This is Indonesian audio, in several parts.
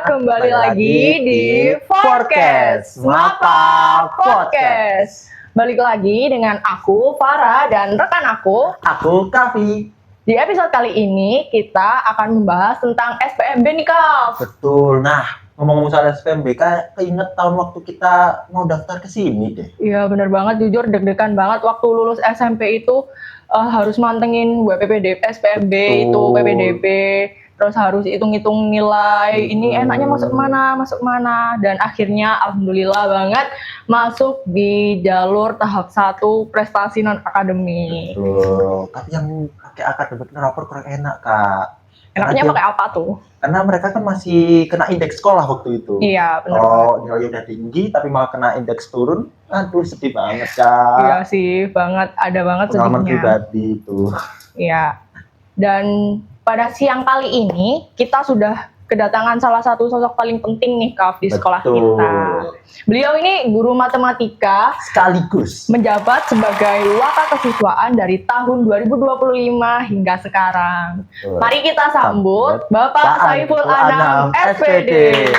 kembali lagi di Forecast Ngapa Podcast. Balik lagi dengan aku Farah dan rekan aku Kavi. Di episode kali ini kita akan membahas tentang SPMB nih Kak. Betul. Nah, ngomong-ngomong soal SPMB, keinget tahun waktu kita mau daftar ke sini deh. Iya bener banget, jujur deg-degan banget waktu lulus SMP itu harus mantengin WPPD, SPMB itu PPDB, terus harus hitung-hitung nilai, ini enaknya masuk mana, dan akhirnya alhamdulillah banget masuk di jalur tahap 1 prestasi non-akademik. Betul, tapi yang pakai akademik rapor kurang enak Kak. Enaknya pakai apa tuh? Karena mereka kan masih kena indeks sekolah waktu itu. Iya benar. Kalau nilai udah tinggi tapi malah kena indeks turun, aduh sedih banget Kak. Iya sih, banget, ada banget pengalaman sedihnya. Pribadi itu. Iya. Dan pada siang kali ini kita sudah kedatangan salah satu sosok paling penting nih Kak di sekolah kita. Beliau ini guru matematika sekaligus menjabat sebagai wakakesiswaan dari tahun 2025 hingga sekarang. Mari kita sambut Bapak Saiful Anam, SPD.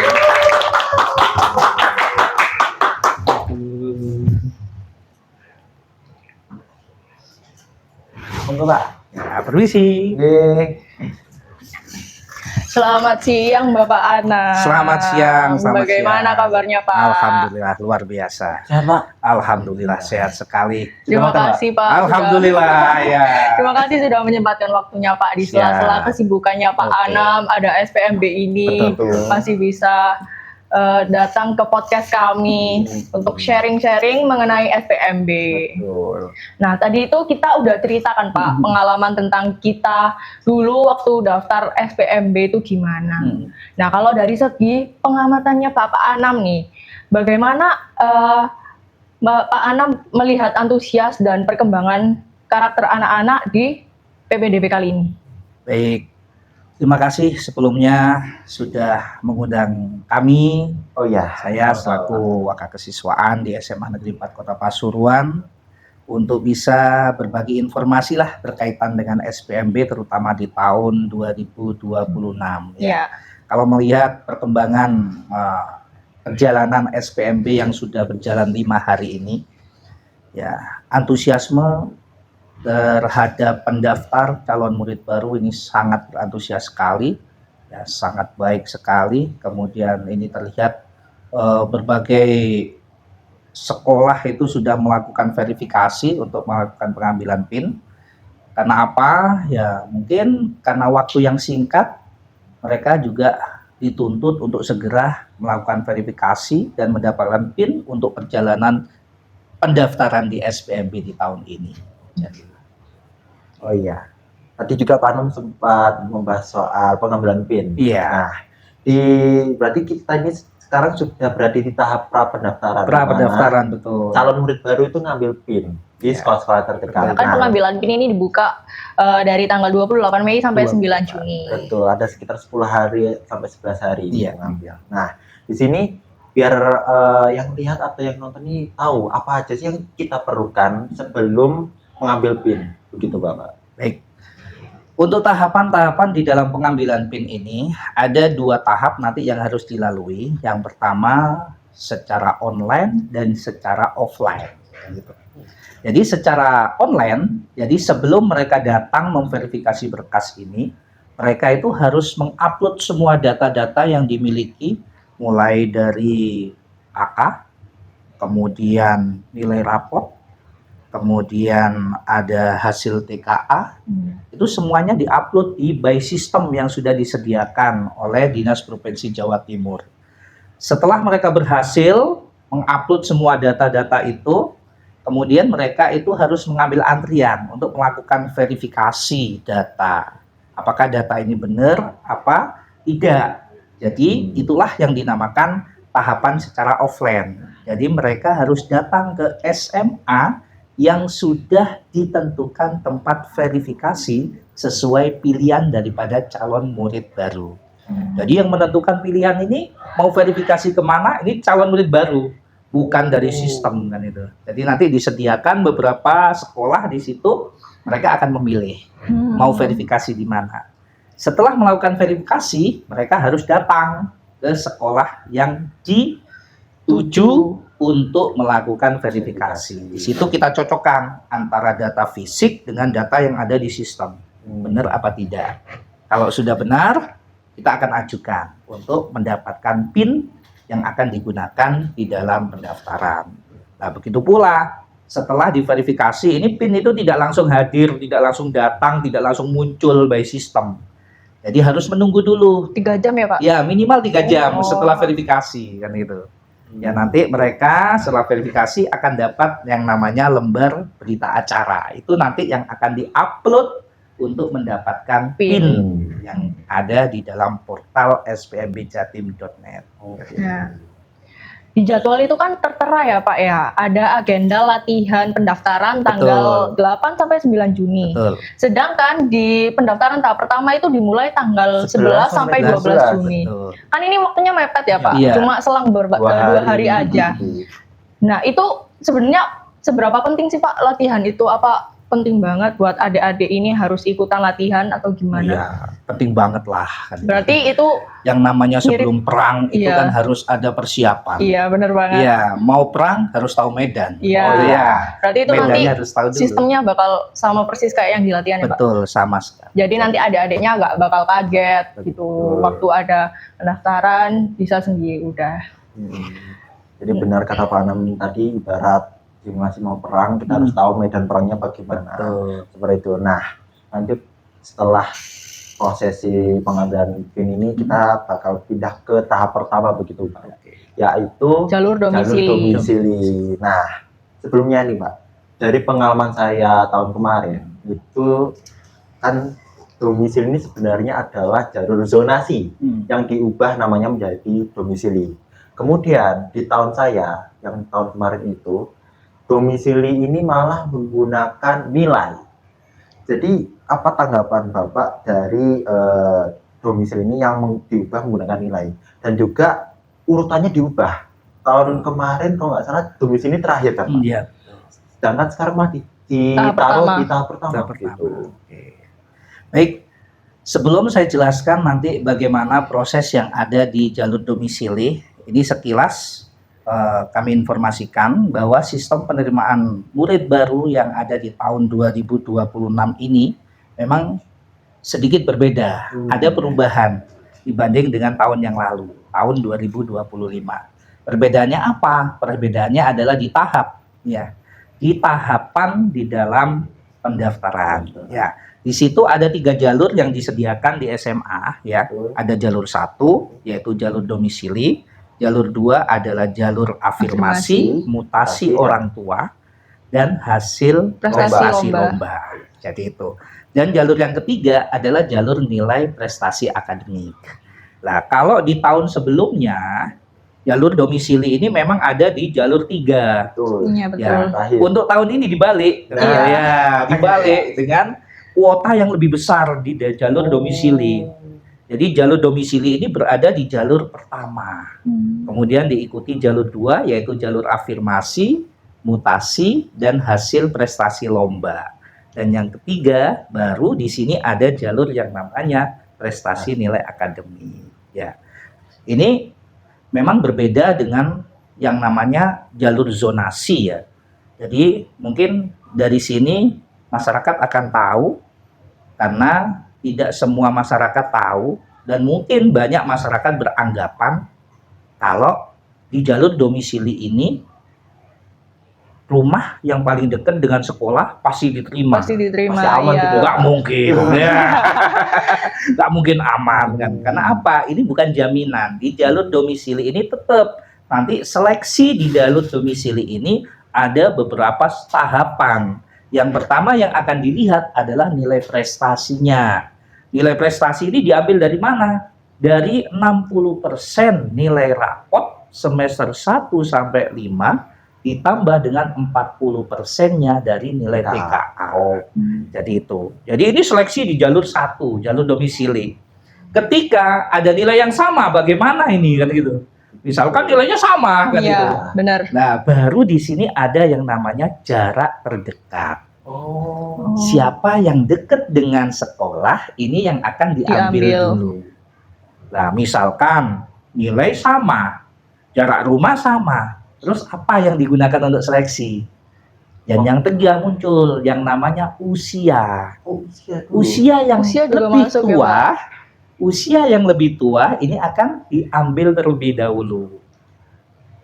Monggo Pak. Ya, permisi. Selamat siang Bapak Anam. Selamat siang. Bagaimana kabarnya Pak? Alhamdulillah luar biasa. Sehat Pak? Alhamdulillah sehat sekali. Terima kasih Pak. Alhamdulillah ya. Terima kasih sudah menyempatkan waktunya Pak di sela-sela kesibukannya Pak Anam, ada SPMB ini. Betul. Masih bisa datang ke podcast kami untuk sharing-sharing mengenai SPMB. Betul. Nah, tadi itu kita udah ceritakan Pak pengalaman tentang kita dulu waktu daftar SPMB itu gimana. Nah, kalau dari segi pengamatannya Pak Anam nih, bagaimana Pak Anam melihat antusias dan perkembangan karakter anak-anak di PPDB kali ini? Baik. Terima kasih sebelumnya sudah mengundang kami. Oh ya, saya selaku wakakesiswaan di SMA Negeri 4 Kota Pasuruan untuk bisa berbagi informasi lah berkaitan dengan SPMB terutama di tahun 2026 ya. Kalau melihat perkembangan perjalanan SPMB yang sudah berjalan 5 hari ini, ya antusiasme terhadap pendaftar calon murid baru ini sangat berantusias sekali, ya sangat baik sekali. Kemudian ini terlihat berbagai sekolah itu sudah melakukan verifikasi untuk melakukan pengambilan PIN. Karena apa? Ya mungkin karena waktu yang singkat, mereka juga dituntut untuk segera melakukan verifikasi dan mendapatkan PIN untuk perjalanan pendaftaran di SPMB di tahun ini. Jadi, oh iya, tadi juga Pak Anam sempat membahas soal pengambilan PIN. Iya. Nah, berarti kita ini sekarang sudah berada di tahap pra-pendaftaran, betul. Calon murid baru itu ngambil PIN di sekolah-sekolah terdekat. Kan pengambilan PIN ini dibuka dari tanggal 28 Mei sampai 9 Juni. Betul, ada sekitar 10 hari sampai 11 hari iya. mengambil. Nah, di sini biar yang lihat atau yang nonton ini tahu apa aja sih yang kita perlukan sebelum mengambil PIN, begitu Bapak. Baik. Untuk tahapan-tahapan di dalam pengambilan PIN ini ada 2 tahap nanti yang harus dilalui. Yang pertama secara online dan secara offline. Gitu. Jadi secara online, jadi sebelum mereka datang memverifikasi berkas ini, mereka itu harus mengupload semua data-data yang dimiliki, mulai dari KK, kemudian nilai rapor, kemudian ada hasil TKA, itu semuanya diupload di by system yang sudah disediakan oleh Dinas Provinsi Jawa Timur. Setelah mereka berhasil mengupload semua data-data itu, kemudian mereka itu harus mengambil antrian untuk melakukan verifikasi data. Apakah data ini benar, apa tidak. Jadi itulah yang dinamakan tahapan secara offline. Jadi mereka harus datang ke SMA yang sudah ditentukan tempat verifikasi sesuai pilihan daripada calon murid baru. Jadi yang menentukan pilihan ini mau verifikasi kemana, ini calon murid baru, bukan dari sistem kan itu. Jadi nanti disediakan beberapa sekolah di situ, mereka akan memilih mau verifikasi di mana. Setelah melakukan verifikasi, mereka harus datang ke sekolah yang dituju untuk melakukan verifikasi. Di situ kita cocokkan antara data fisik dengan data yang ada di sistem. Benar apa tidak? Kalau sudah benar, kita akan ajukan untuk mendapatkan PIN yang akan digunakan di dalam pendaftaran. Nah, begitu pula setelah diverifikasi, ini PIN itu tidak langsung hadir, tidak langsung datang, tidak langsung muncul by sistem. Jadi harus menunggu dulu. 3 jam ya Pak? Ya, minimal 3 jam Oh. setelah verifikasi, kan itu. Ya, nanti mereka setelah verifikasi akan dapat yang namanya lembar berita acara. Itu nanti yang akan diupload untuk mendapatkan PIN yang ada di dalam portal spmbjatim.net. Nah, di jadwal itu kan tertera ya Pak ya, ada agenda latihan pendaftaran tanggal 8 sampai 9 Juni. Betul. Sedangkan di pendaftaran tahap pertama itu dimulai tanggal 11 sampai 12 Juni. Betul. Kan ini waktunya mepet ya Pak, Iya. cuma selang 2 hari aja. Nah, itu sebenarnya seberapa penting sih Pak latihan itu? Apa penting banget buat adik-adik ini harus ikutan latihan atau gimana? Iya, penting banget lah. Kan. Berarti itu Yang namanya sebelum perang itu Iya. kan harus ada persiapan. iya bener banget. Iya, mau perang harus tahu medan. Iya. Oh iya. Berarti itu nanti Medannya harus tahu dulu. sistemnya bakal sama persis kayak yang di latihan ya Pak? Betul, sama sekali. Jadi nanti adik-adiknya nggak bakal kaget gitu. Betul. Waktu ada pendaftaran bisa sendiri udah. Jadi benar kata Pak Anam tadi, ibarat simulasi mau perang, kita harus tahu medan perangnya bagaimana. Betul. Seperti itu. Nah, lanjut setelah prosesi pengambilan PIN ini, kita bakal pindah ke tahap pertama begitu Pak, yaitu Jalur domisili. jalur domisili. Nah, sebelumnya nih Pak, dari pengalaman saya tahun kemarin itu kan domisili ini sebenarnya adalah jalur zonasi yang diubah namanya menjadi domisili. Kemudian di tahun saya yang tahun kemarin itu, domisili ini malah menggunakan nilai. Jadi apa tanggapan Bapak dari domisili ini yang diubah menggunakan nilai, dan juga urutannya diubah. Tahun kemarin kalau nggak salah domisili ini terakhir kan Pak? Iya. Sedangkan sekarang masih Tahap ditaruh pertama. di tahap pertama. Tahap pertama. Gitu. Oke. Baik, sebelum saya jelaskan nanti bagaimana proses yang ada di jalur domisili, ini sekilas kami informasikan bahwa sistem penerimaan murid baru yang ada di tahun 2026 ini memang sedikit berbeda. Ada perubahan dibanding dengan tahun yang lalu, tahun 2025. Perbedaannya apa? Perbedaannya adalah di tahap, ya, di tahapan di dalam pendaftaran. Ya, di situ ada 3 jalur yang disediakan di SMA, ya. Ada jalur 1 yaitu jalur domisili, jalur 2 adalah jalur afirmasi, mutasi orang tua, dan hasil Prestasi lomba. Jadi itu. Dan jalur yang ketiga adalah jalur nilai prestasi akademik. Nah, kalau di tahun sebelumnya jalur domisili ini memang ada di jalur 3. Betul. Iya betul. Ya. Terakhir. Untuk tahun ini dibalik. Nah, Nah, ya, dibalik dengan kuota yang lebih besar di jalur domisili. Jadi jalur domisili ini berada di jalur pertama. Kemudian diikuti jalur 2 yaitu jalur afirmasi, mutasi, dan hasil prestasi lomba. Dan yang ketiga baru di sini ada jalur yang namanya prestasi nilai akademik. Ya, ini memang berbeda dengan yang namanya jalur zonasi ya. Jadi mungkin dari sini masyarakat akan tahu, karena tidak semua masyarakat tahu, dan mungkin banyak masyarakat beranggapan kalau di jalur domisili ini rumah yang paling dekat dengan sekolah pasti diterima. Pasti diterima. Pasti aman iya. gitu. Nggak mungkin, ya. Nggak mungkin aman kan? Karena apa? Ini bukan jaminan. Di jalur domisili ini tetap nanti seleksi di jalur domisili ini ada beberapa tahapan. Yang pertama yang akan dilihat adalah nilai prestasinya. Nilai prestasi ini diambil dari mana? Dari 60% nilai rapot semester 1 sampai 5 ditambah dengan 40%-nya dari nilai TKA. Jadi itu. Jadi ini seleksi di jalur 1, jalur domisili. Ketika ada nilai yang sama, bagaimana ini kan gitu? Misalkan nilainya sama kan Iya, gitu. benar. Nah, baru di sini ada yang namanya jarak terdekat. Oh. Siapa yang dekat dengan sekolah ini yang akan diambil Diambil. dulu. Nah, misalkan nilai sama, jarak rumah sama, terus apa yang digunakan untuk seleksi? Dan yang ketiga muncul yang namanya usia. Oh, usia dulu. Usia yang Usia juga lebih masuk ya, tua, usia yang lebih tua ini akan diambil terlebih dahulu.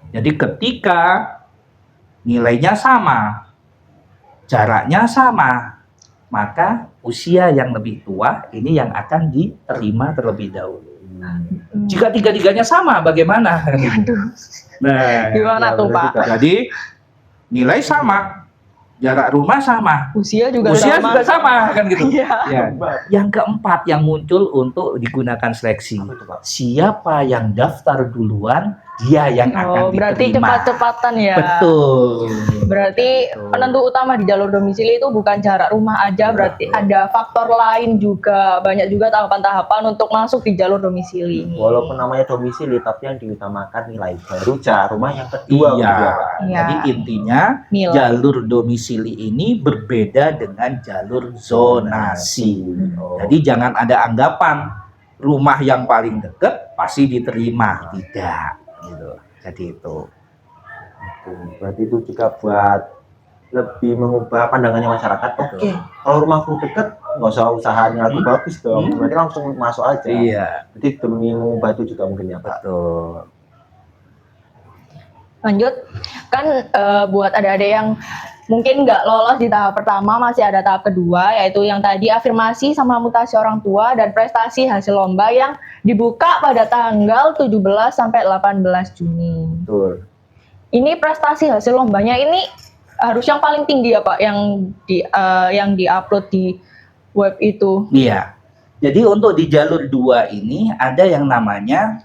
Jadi ketika nilainya sama, jaraknya sama, maka usia yang lebih tua ini yang akan diterima terlebih dahulu. Jika tiga-tiganya sama, bagaimana? Nah, Gimana Ya, tuh benar Pak? juga. jadi nilai sama, jarak rumah sama, Usia juga usia sama. juga sama, kan gitu. Iya. Ya. Yang keempat yang muncul untuk digunakan seleksi, Apa itu, Pak? siapa yang daftar duluan, dia yang akan Oh, berarti diterima. cepat-cepatan ya. Betul. Berarti Betul. penentu utama di jalur domisili itu bukan jarak rumah aja, berarti ada faktor lain juga. Banyak juga tahapan-tahapan untuk masuk di jalur domisili ini. Walaupun namanya domisili, tapi yang diutamakan nilai baru jarak rumah yang kedua. Iya. begitu ya, Pak? Iya. Jadi intinya Nilai. jalur domisili ini berbeda dengan jalur zonasi. Oh. Jadi jangan ada anggapan rumah yang paling dekat pasti diterima, tidak. Gitu. Jadi itu. Berarti itu juga buat lebih mengubah pandangannya masyarakat. Oke, Betul. kalau rumahku deket, nggak usah usahanya aku bagus dong. Hmm. Berarti langsung masuk aja. Iya, Jadi demi mengubah itu juga mungkin ya, Pak. betul. Lanjut, kan buat adik-adik yang mungkin nggak lolos di tahap pertama, masih ada tahap kedua, yaitu yang tadi afirmasi sama mutasi orang tua dan prestasi hasil lomba yang dibuka pada tanggal 17 sampai 18 Juni. Betul. Ini prestasi hasil lombanya ini harus yang paling tinggi ya Pak, yang diupload di web itu. Iya. Jadi untuk di jalur 2 ini ada yang namanya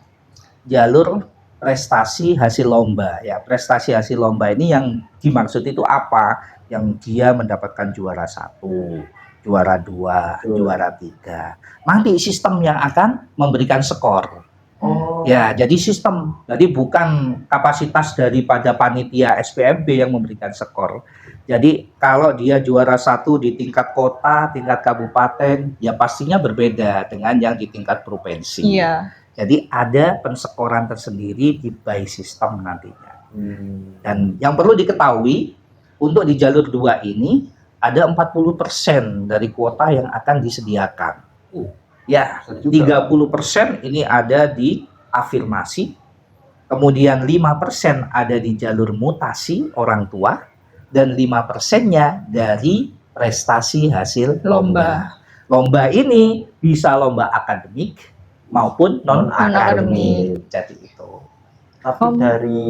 jalur prestasi hasil lomba. Ya, prestasi hasil lomba ini yang dimaksud itu apa? Yang dia mendapatkan juara 1, juara 2, Betul. juara 3. Nanti sistem yang akan memberikan skor. Oh. Ya, jadi sistem. Jadi bukan kapasitas daripada panitia SPMB yang memberikan skor. Jadi kalau dia juara 1 di tingkat kota, tingkat kabupaten, ya pastinya berbeda dengan yang di tingkat provinsi. Iya. Jadi ada penskoran tersendiri di by system nantinya. Hmm. Dan yang perlu diketahui, untuk di jalur 2 ini ada 40% dari kuota yang akan disediakan. Ya, Juga. 30% ini ada di afirmasi, kemudian 5% ada di jalur mutasi orang tua, dan 5%-nya dari prestasi hasil Lomba. Lomba ini bisa lomba akademik maupun non-akademik. Jadi itu. Tapi dari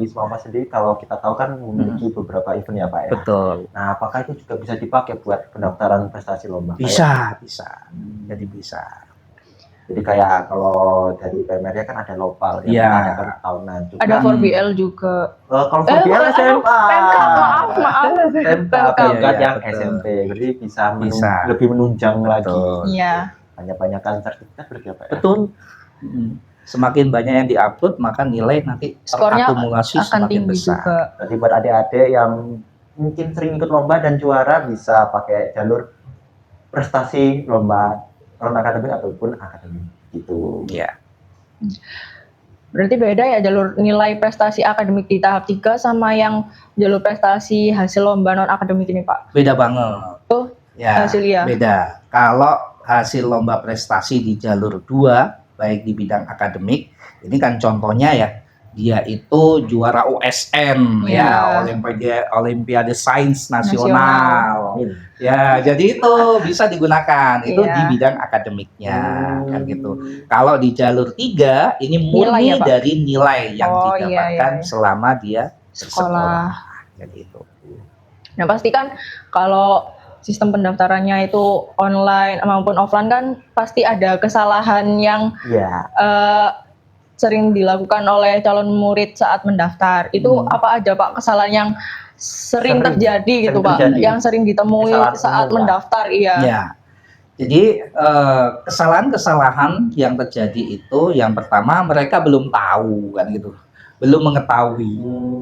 Smama sendiri, kalau kita tahu kan memiliki beberapa event ya, Pak ya. Betul. Nah, apakah itu juga bisa dipakai buat pendaftaran prestasi lomba? Bisa. Jadi bisa. Jadi kayak kalau dari PMR kan ada lokal yang Iya. mengadakan tahunan juga. Ada 4BL juga. Kalau VBL SMA. PMK, maaf. PMK Iya, yang betul. SMP. Jadi bisa, Bisa. lebih menunjang lagi. Betul. Iya. Banyak-banyakan sertifikat berarti apa ya? Betul. Semakin banyak yang diupload, maka nilai nanti Skornya terakumulasi akan semakin tinggi besar. juga. Jadi buat adik-adik yang mungkin sering ikut lomba dan juara bisa pakai jalur prestasi lomba non akademik ataupun akademik gitu. Iya. Berarti beda ya jalur nilai prestasi akademik di tahap 3 sama yang jalur prestasi hasil lomba non akademik ini Pak. Beda banget. Oh, Ya, hasil ya. beda. Kalau hasil lomba prestasi di jalur 2, baik di bidang akademik, ini kan contohnya ya, dia itu juara USN, Iya. ya, Olimpiade Sains Nasional. Ya, jadi itu bisa digunakan, itu Iya. di bidang akademiknya, kan Hmm. gitu. Kalau di jalur 3, ini Nilai murni ya, Pak? dari nilai yang Oh, didapatkan iya. selama dia Sekolah. Jadi itu. Nah pasti kan kalau sistem pendaftarannya itu online maupun offline kan pasti ada kesalahan yang Iya. sering dilakukan oleh calon murid saat mendaftar. Itu apa aja Pak kesalahan yang sering terjadi gitu Pak, terjadi. yang sering ditemui Kesalahan saat umum, Pak. mendaftar iya. Ya, jadi kesalahan-kesalahan yang terjadi itu yang pertama mereka belum tahu kan gitu, belum mengetahui.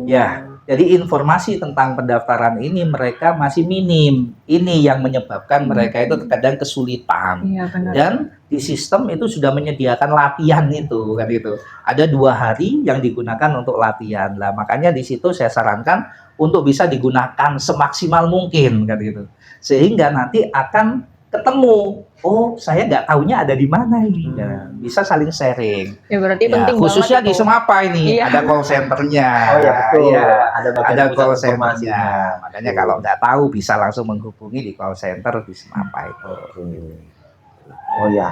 Ya, Jadi informasi tentang pendaftaran ini mereka masih minim. Ini yang menyebabkan mereka itu terkadang kesulitan. Iya benar. Dan di sistem itu sudah menyediakan latihan itu kan itu. Ada 2 hari yang digunakan untuk latihan. Lah makanya di situ saya sarankan untuk bisa digunakan semaksimal mungkin kan gitu. Sehingga nanti akan ketemu, oh saya nggak taunya ada di mana ini. Ya, bisa saling sharing. Ya berarti Ya, penting khususnya banget di itu. Semapa ini Iya. ada call centernya. Oh ya betul. Iya, Ada bagian ada pusat call informasinya. centernya. Makanya kalau nggak tahu bisa langsung menghubungi di call center di Semapa itu. Oke. Oh ya,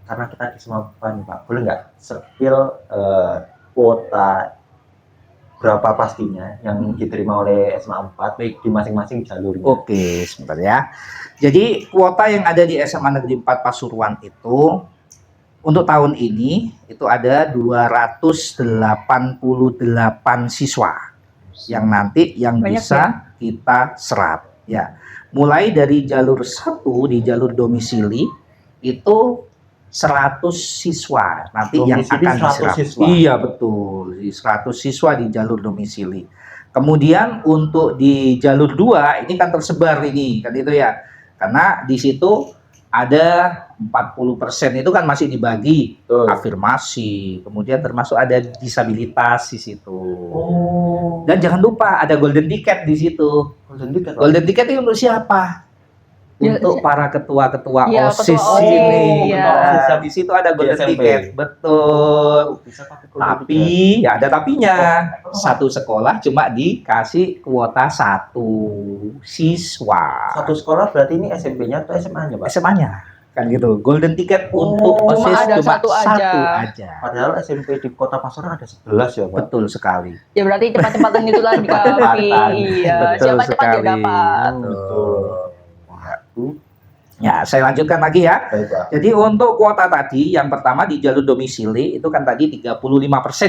karena kita di Semapa nih Pak, boleh nggak sepil kuota berapa pastinya yang diterima oleh SMA 4 baik di masing-masing jalurnya? Oke, sebentar ya. Jadi kuota yang ada di SMA Negeri 4 Pasuruan itu untuk tahun ini itu ada 288 siswa yang nanti yang Banyak bisa kita serap ya. Mulai dari jalur 1 di jalur domisili itu 100 siswa nanti yang Domisili akan 100 diserap. siswa? Iya betul, di 100 siswa di jalur domisili. Kemudian untuk di jalur 2 ini kan tersebar ini kan itu ya. Karena di situ ada 40% itu kan masih dibagi Betul. afirmasi, kemudian termasuk ada disabilitas di situ. Oh, Dan jangan lupa ada golden ticket di situ. golden ticket, Pak. Golden ticket itu untuk siapa? Ya, Untuk para ketua-ketua Iya, OSIS ketua OSIS, ini. iya. Nah, di situ ada golden SMP. ticket, betul. Bisa pakai golden ticket. Tapi ya ada tapinya. Satu sekolah cuma dikasih kuota 1 siswa. Satu sekolah berarti ini SMP-nya atau SMA-nya Pak? SMA-nya kan gitu. Golden ticket untuk cuma OSIS ada cuma satu aja. aja. Padahal SMP di Kota Pasuruan ada 11 ya Pak. Betul sekali. Ya berarti cepat-cepatan itulah dikasih. Cepat-cepatan. Iya, Betul siapa cepat dia sekali. dapat. Betul. Waduh. Ya, saya lanjutkan lagi ya. Baik Pak. Jadi untuk kuota tadi, yang pertama di jalur domisili itu kan tadi 35%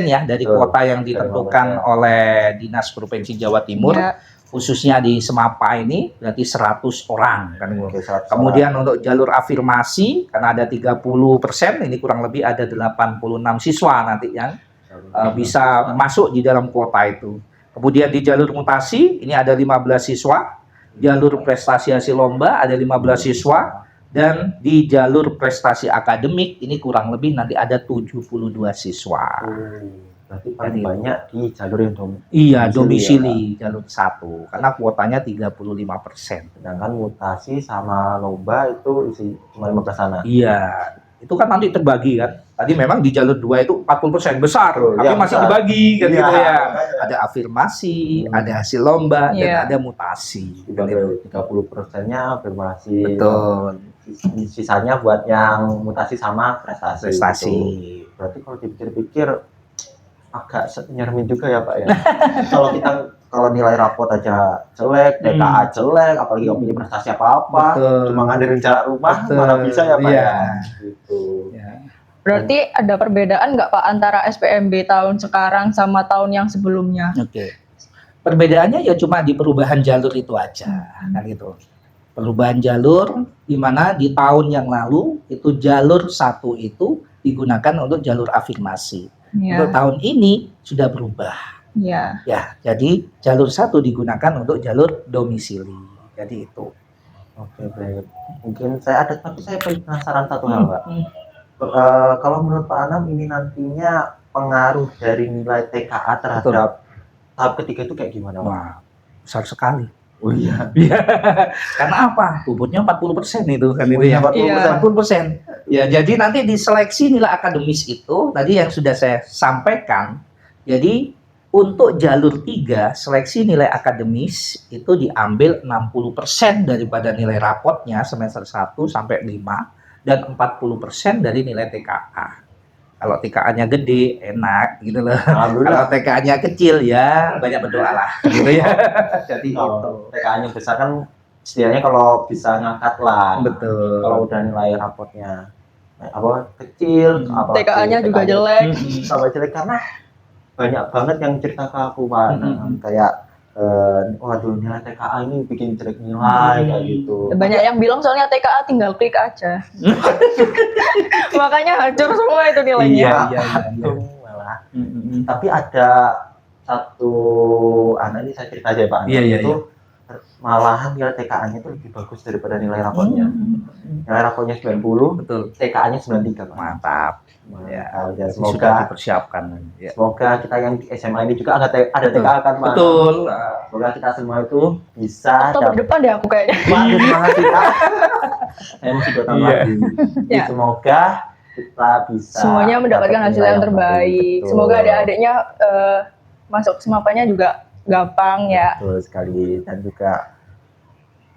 ya dari Betul. kuota yang ditentukan oleh Dinas Provinsi Jawa Timur, Ya, khususnya di Semapa ini berarti 100 orang kan. Oke, 100 Kemudian untuk jalur afirmasi karena ada 30%, ini kurang lebih ada 86 siswa nanti yang bisa masuk di dalam kuota itu. Kemudian di jalur mutasi ini ada 15 siswa, jalur prestasi hasil lomba ada 15 siswa, dan di jalur prestasi akademik ini kurang lebih nanti ada 72 siswa. Berarti paling banyak di jalur yang Iya, domisili domisili jalur 1 karena kuotanya 35%. sedangkan mutasi sama lomba itu isi cuma 15 anak. Iya, itu kan nanti terbagi kan. Tadi memang di jalur 2 itu 40% besar, Betul, tapi ya, masih besar. dibagi kan Iya. gitu ya. Ada afirmasi, ada hasil lomba, Iya. dan ada mutasi. Kan itu. 30%-nya afirmasi. Betul, Sisanya buat yang mutasi sama prestasi. prestasi. Gitu. Berarti kalau dipikir-pikir agak nyeremin juga ya Pak ya. kalau nilai rapot aja jelek, TKA jelek, apalagi nggak punya prestasi apa-apa, Betul. cuma ngandelin jarak rumah, Betul. mana bisa ya Pak Iya. ya. Gitu. Ya. berarti ada perbedaan nggak Pak antara SPMB tahun sekarang sama tahun yang sebelumnya? Oke. Perbedaannya ya cuma di perubahan jalur itu aja, kan gitu. Perubahan jalur di mana di tahun yang lalu itu jalur 1 itu digunakan untuk jalur afirmasi. Untuk Ya, tahun ini sudah berubah. ya. Ya, jadi jalur 1 digunakan untuk jalur domisili. Jadi itu. Oke, baik. Mungkin tapi saya penasaran satu hal Pak. Kalau menurut Pak Anam ini nantinya pengaruh dari nilai TKA terhadap tahap ketiga itu kayak gimana Pak? Wah, besar sekali. Oh iya. Karena apa? Bobotnya 40% itu kan itu Oh iya, ya. 40%. 40%. Ya, jadi nanti di seleksi nilai akademis itu tadi yang sudah saya sampaikan. Jadi untuk jalur 3 seleksi nilai akademis itu diambil 60% daripada nilai rapotnya semester 1 sampai 5 dan 40% dari nilai TKA. Kalau TKA-nya gede enak gitu loh. Kalau Alhamdulillah. TKA-nya kecil ya banyak berdoa lah gitu ya. Jadi itu. Kalau TKA-nya besar kan setidaknya kalau bisa ngangkat lah. Betul. Kalau udah nilai rapotnya kecil, TKA-nya juga jelek. sama jelek karena banyak banget yang cerita ke aku Pak. Nah, kayak waduh nilai TKA ini bikin jelek nilai kayak gitu. Banyak yang bilang soalnya TKA tinggal klik aja. Makanya hancur semua itu nilainya. Iya. Malah. Tapi ada satu untuk anak ini saya cerita aja Pak. Iya, iya, itu malahan nilai TKA-nya itu lebih bagus daripada nilai rapotnya. Nilai rapotnya 90, Betul. TKA-nya 93 Pak. Mantap. Ya, Jadi semoga sudah dipersiapkan. Ya. semoga kita yang di SMA ini juga ada TKA kan Pak. Betul. Semoga kita semua itu bisa Oktober depan deh aku kayaknya. Waduh, semangat kita. Saya masih 2 tahun Iya. lagi. Jadi Ya. semoga kita bisa Semuanya mendapatkan dapat hasil nilai yang terbaik. Betul. Semoga adik-adiknya masuk semapanya juga gampang ya. Betul sekali. Dan juga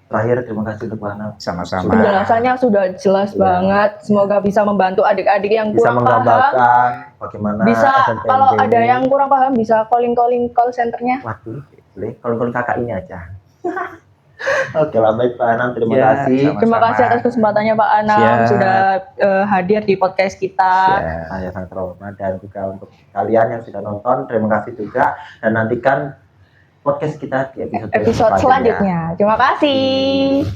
terakhir terima kasih untuk Pak Anam. Sama-sama. Penjelasannya sudah jelas Iya. banget. Semoga bisa membantu adik-adik yang Bisa kurang paham. menggambarkan bagaimana Bisa SNMPTN kalau ada ini. yang kurang paham bisa calling call centernya. Waduh, boleh kalau kakak ini aja. Oke lah, baik Pak Anam, terima Ya, kasih. sama-sama. Terima kasih atas kesempatannya Pak Anam Siap. sudah hadir di podcast kita. Saya sangat terhormat dan juga untuk kalian yang sudah nonton, terima kasih juga dan nantikan podcast kita di episode Episode selanjutnya. Terima kasih.